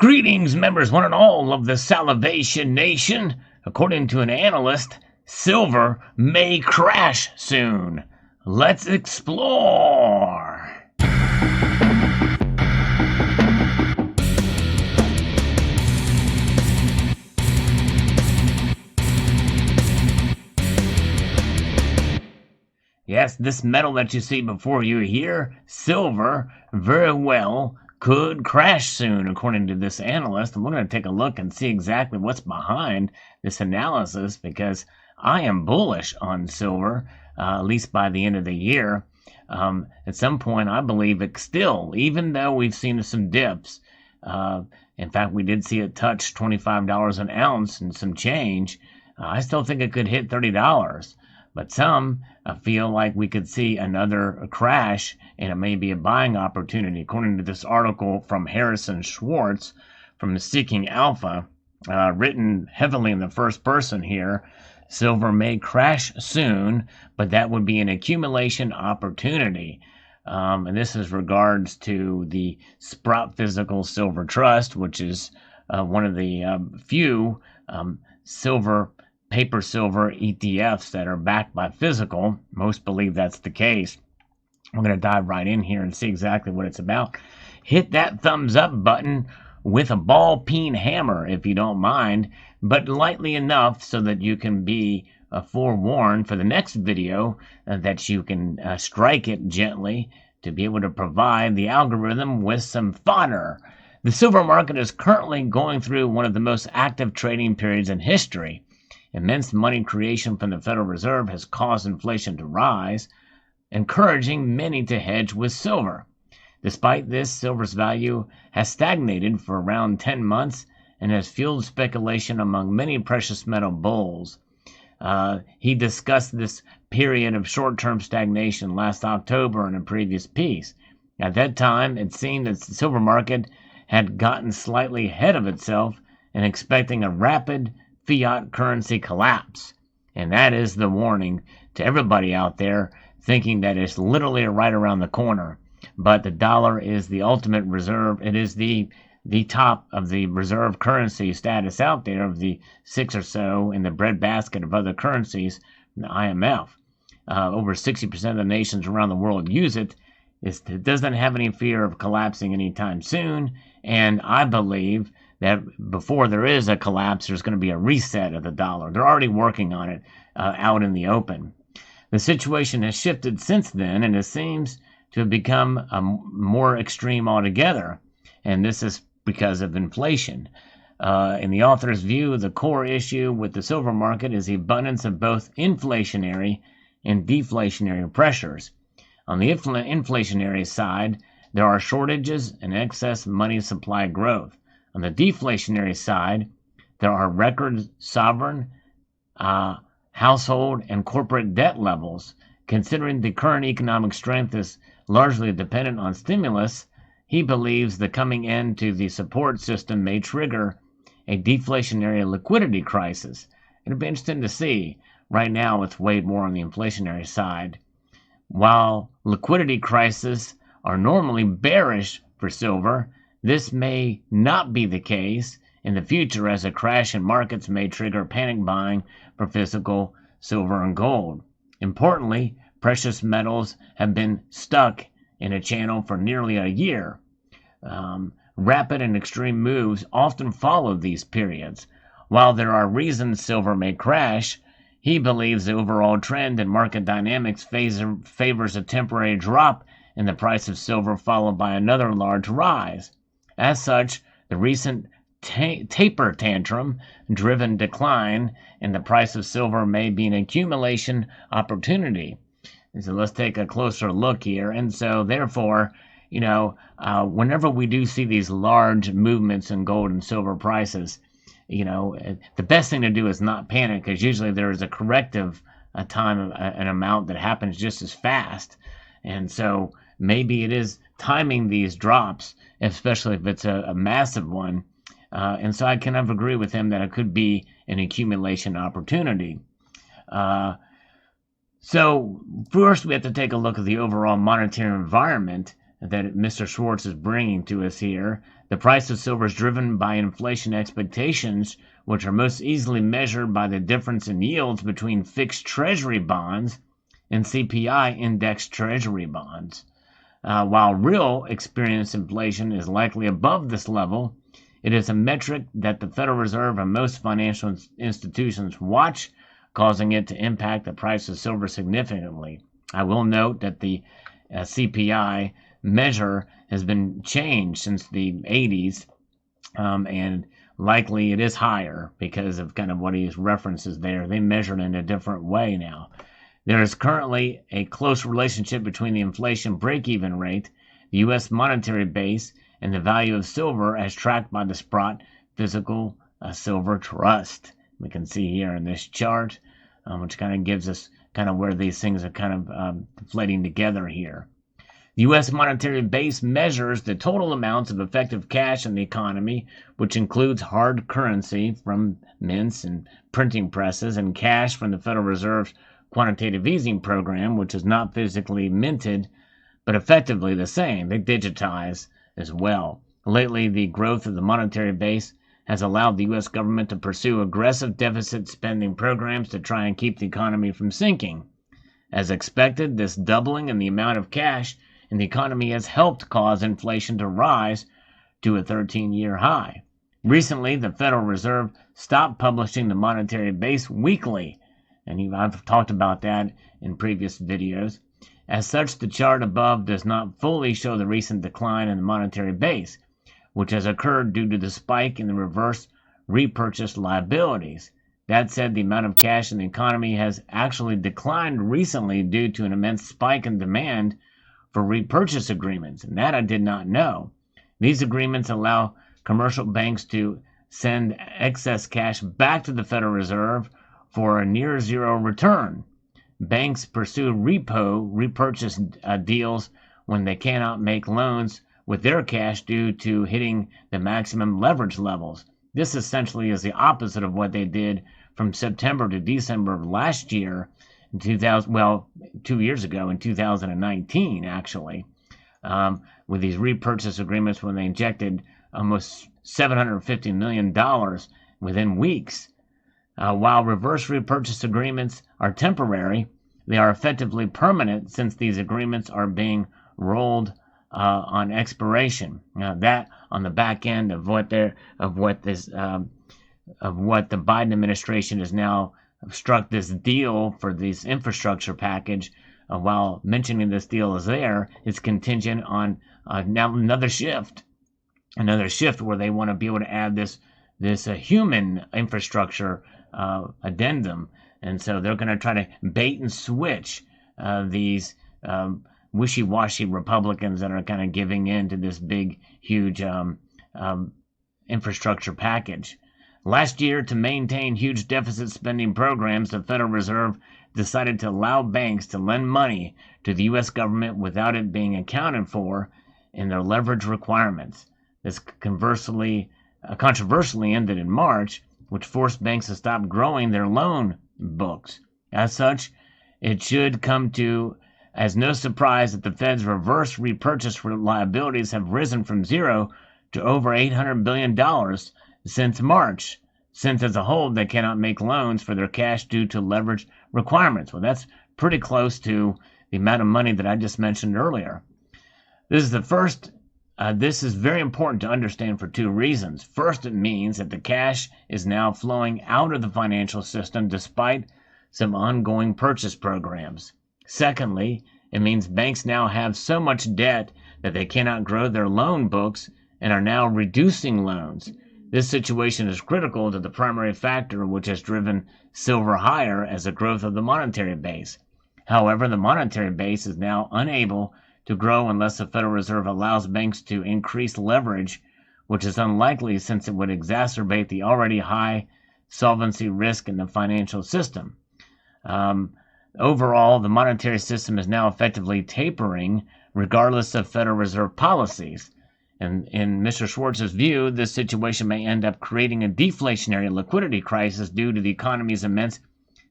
Greetings, members one and all of the Salivation Nation. According to an analyst, silver may crash soon. Let's explore. Yes, this metal that you see before you here, silver, very well could crash soon, according to this analyst. And we're going to take a look and see exactly what's behind this analysis, because I am bullish on silver, at least by the end of the year. At some point, I believe it still, even though we've seen some dips, in fact, we did see it touch $25 an ounce and some change. I still think it could hit $30. But some feel like we could see another crash, and it may be a buying opportunity. According to this article from Harrison Schwartz from Seeking Alpha, written heavily in the first person here, silver may crash soon, but that would be an accumulation opportunity. And this is regards to the Sprout Physical Silver Trust, which is one of the few paper silver ETFs that are backed by physical. Most believe that's the case. We're going to dive right in here and see exactly what it's about. Hit that thumbs up button with a ball peen hammer if you don't mind, but lightly enough so that you can be forewarned for the next video, that you can strike it gently to be able to provide the algorithm with some fodder. The silver market is currently going through one of the most active trading periods in history. Immense money creation from the Federal Reserve has caused inflation to rise, encouraging many to hedge with silver. Despite this, silver's value has stagnated for around 10 months and has fueled speculation among many precious metal bulls. He discussed this period of short-term stagnation last October in a previous piece. At that time, it seemed that the silver market had gotten slightly ahead of itself and expecting a rapid fiat currency collapse. And that is the warning to everybody out there thinking that it's literally right around the corner. But the dollar is the ultimate reserve. It is the top of the reserve currency status out there of the 6 or so in the breadbasket of other currencies, the IMF. Over 60% of the nations around the world use it. It doesn't have any fear of collapsing anytime soon. And I believe that before there is a collapse, there's going to be a reset of the dollar. They're already working on it out in the open. The situation has shifted since then, and it seems to have become more extreme altogether. And this is because of inflation. In the author's view, the core issue with the silver market is the abundance of both inflationary and deflationary pressures. On the inflationary side, there are shortages and excess money supply growth. On the deflationary side, there are record sovereign, household, and corporate debt levels. Considering the current economic strength is largely dependent on stimulus, he believes the coming end to the support system may trigger a deflationary liquidity crisis. It'll be interesting to see. Right now, it's weighed more on the inflationary side. While liquidity crises are normally bearish for silver, this may not be the case in the future, as a crash in markets may trigger panic buying for physical silver and gold. Importantly, precious metals have been stuck in a channel for nearly a year. Rapid and extreme moves often follow these periods. While there are reasons silver may crash, he believes the overall trend in market dynamics favors a temporary drop in the price of silver followed by another large rise. As such, the recent taper tantrum-driven decline in the price of silver may be an accumulation opportunity. And so let's take a closer look here. And so, therefore, whenever we do see these large movements in gold and silver prices, the best thing to do is not panic, because usually there is a corrective time, an amount that happens just as fast. And so maybe it is timing these drops, especially if it's a massive one. And so I kind of agree with him that it could be an accumulation opportunity. So first we have to take a look at the overall monetary environment that Mr. Schwartz is bringing to us here. The price of silver is driven by inflation expectations, which are most easily measured by the difference in yields between fixed treasury bonds and CPI indexed treasury bonds. While real experienced inflation is likely above this level, it is a metric that the Federal Reserve and most financial institutions watch, causing it to impact the price of silver significantly. I will note that the CPI measure has been changed since the 80s, and likely it is higher because of kind of what he references there. They measure it in a different way now. There is currently a close relationship between the inflation break-even rate, the U.S. monetary base, and the value of silver as tracked by the Sprott Physical Silver Trust. We can see here in this chart, which kind of gives us kind of where these things are kind of deflating together here. The U.S. monetary base measures the total amounts of effective cash in the economy, which includes hard currency from mints and printing presses and cash from the Federal Reserve's quantitative easing program, which is not physically minted, but effectively the same. They digitize as well. Lately, the growth of the monetary base has allowed the U.S. government to pursue aggressive deficit spending programs to try and keep the economy from sinking. As expected, this doubling in the amount of cash in the economy has helped cause inflation to rise to a 13-year high. Recently, the Federal Reserve stopped publishing the monetary base weekly, and I've talked about that in previous videos. As such, the chart above does not fully show the recent decline in the monetary base, which has occurred due to the spike in the reverse repurchase liabilities. That said, the amount of cash in the economy has actually declined recently due to an immense spike in demand for repurchase agreements, and that I did not know. These agreements allow commercial banks to send excess cash back to the Federal Reserve for a near zero return. Banks pursue repurchase deals when they cannot make loans with their cash due to hitting the maximum leverage levels. This essentially is the opposite of what they did from September to December of last year, 2 years ago in 2019, actually, with these repurchase agreements when they injected almost $750 million within weeks. While reverse repurchase agreements are temporary, they are effectively permanent since these agreements are being rolled on expiration. That on the back end of what the Biden administration has now struck this deal for this infrastructure package. While mentioning this deal is there, it's contingent on now another shift where they want to be able to add this human infrastructure addendum, and so they're going to try to bait and switch these wishy-washy Republicans that are kind of giving in to this big, huge infrastructure package. Last year, to maintain huge deficit spending programs, the Federal Reserve decided to allow banks to lend money to the U.S. government without it being accounted for in their leverage requirements. This controversially ended in March, which forced banks to stop growing their loan books. As such, it should come to as no surprise that the Fed's reverse repurchase liabilities have risen from zero to over $800 billion since March, since as a whole they cannot make loans for their cash due to leverage requirements. Well, that's pretty close to the amount of money that I just mentioned earlier. This is very important to understand for two reasons. First, it means that the cash is now flowing out of the financial system despite some ongoing purchase programs. Secondly, it means banks now have so much debt that they cannot grow their loan books and are now reducing loans. This situation is critical to the primary factor which has driven silver higher as the growth of the monetary base. However, the monetary base is now unable to grow unless the Federal Reserve allows banks to increase leverage, which is unlikely since it would exacerbate the already high solvency risk in the financial system. Overall, the monetary system is now effectively tapering regardless of Federal Reserve policies. And in Mr. Schwartz's view, this situation may end up creating a deflationary liquidity crisis due to the economy's immense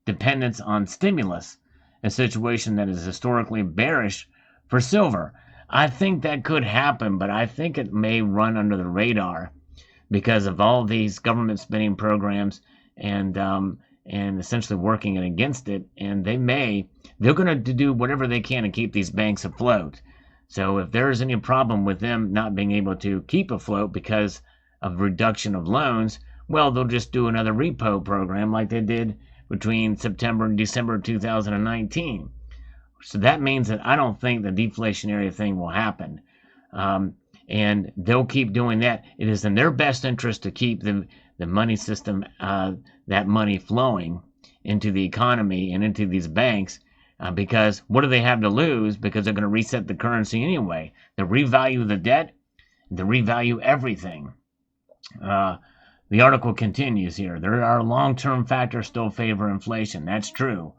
dependence on stimulus, a situation that is historically bearish for silver. I think that could happen, but I think it may run under the radar because of all these government spending programs and essentially working it against it. And they're going to do whatever they can to keep these banks afloat. So if there's any problem with them not being able to keep afloat because of reduction of loans, well, they'll just do another repo program like they did between September and December 2019. So that means that I don't think the deflationary thing will happen. And they'll keep doing that. It is in their best interest to keep the money system, that money flowing into the economy and into these banks, because what do they have to lose? Because they're going to reset the currency anyway. They revalue the debt, they revalue everything. The article continues here. There are long-term factors still favor inflation. That's true.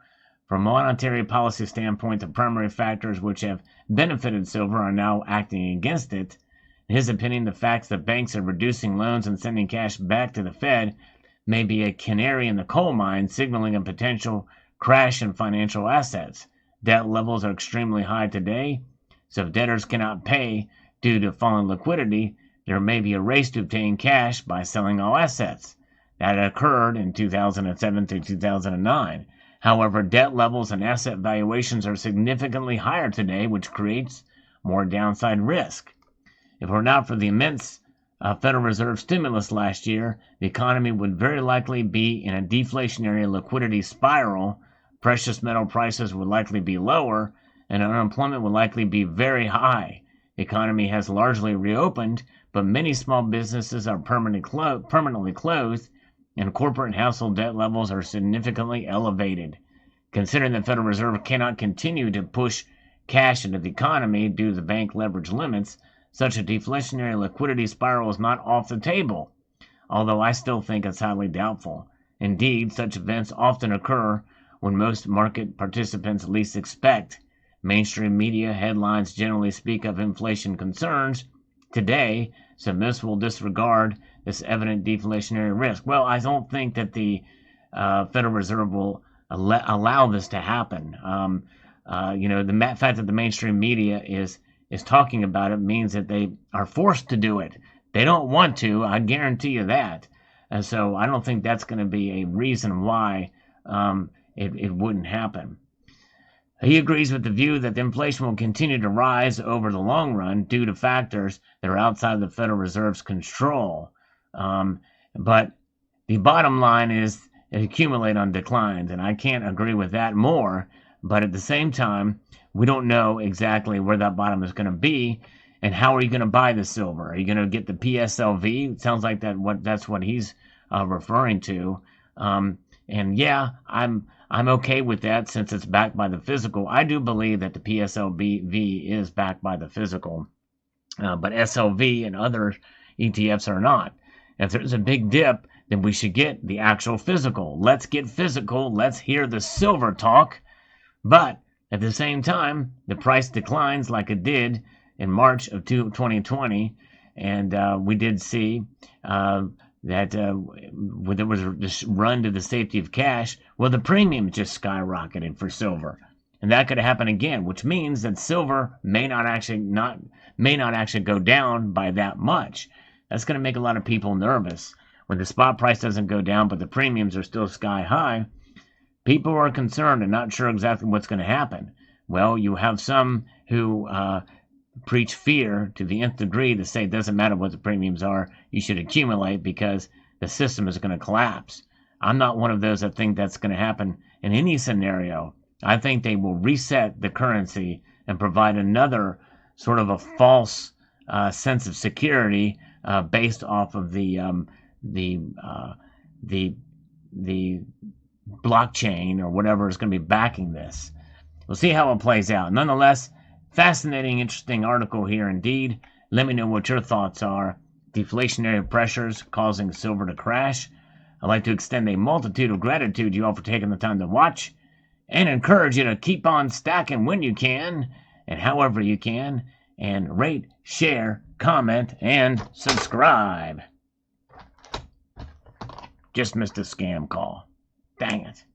From a monetary policy standpoint, the primary factors which have benefited silver are now acting against it. In his opinion, the fact that banks are reducing loans and sending cash back to the Fed may be a canary in the coal mine, signaling a potential crash in financial assets. Debt levels are extremely high today, so if debtors cannot pay due to falling liquidity, there may be a race to obtain cash by selling all assets. That occurred in 2007 to 2009. However, debt levels and asset valuations are significantly higher today, which creates more downside risk. If it were not for the immense Federal Reserve stimulus last year, the economy would very likely be in a deflationary liquidity spiral. Precious metal prices would likely be lower, and unemployment would likely be very high. The economy has largely reopened, but many small businesses are permanently closed, and corporate and household debt levels are significantly elevated. Considering the Federal Reserve cannot continue to push cash into the economy due to the bank leverage limits, such a deflationary liquidity spiral is not off the table, although I still think it's highly doubtful. Indeed, such events often occur when most market participants least expect. Mainstream media headlines generally speak of inflation concerns today, so most will disregard this evident deflationary risk. Well, I don't think that the Federal Reserve will allow this to happen. The fact that the mainstream media is talking about it means that they are forced to do it. They don't want to, I guarantee you that. And so I don't think that's going to be a reason why it wouldn't happen. He agrees with the view that the inflation will continue to rise over the long run due to factors that are outside the Federal Reserve's control. But the bottom line is it accumulates on declines, and I can't agree with that more. But at the same time, we don't know exactly where that bottom is going to be, and how are you going to buy the silver? Are you going to get the PSLV? It sounds like that's what he's referring to. And yeah, I'm okay with that since it's backed by the physical. I do believe that the PSLV is backed by the physical, but SLV and other ETFs are not. If there's a big dip, then we should get the actual physical. Let's get physical. Let's hear the silver talk. But at the same time, the price declines like it did in March of 2020, and we did see that there was this run to the safety of cash. Well, the premium just skyrocketed for silver, and that could happen again, which means that silver may not actually go down by that much. That's going to make a lot of people nervous. When the spot price doesn't go down, but the premiums are still sky high, people are concerned and not sure exactly what's going to happen. Well, you have some who preach fear to the nth degree to say it doesn't matter what the premiums are, you should accumulate because the system is going to collapse. I'm not one of those that think that's going to happen in any scenario. I think they will reset the currency and provide another sort of a false sense of security based off of the blockchain or whatever is going to be backing this. We'll see how it plays out. Nonetheless, fascinating, interesting article here indeed. Let me know what your thoughts are. Deflationary pressures causing silver to crash. I'd like to extend a multitude of gratitude to you all for taking the time to watch and encourage you to keep on stacking when you can and however you can, and rate, share, comment, and subscribe. Just missed a scam call. Dang it.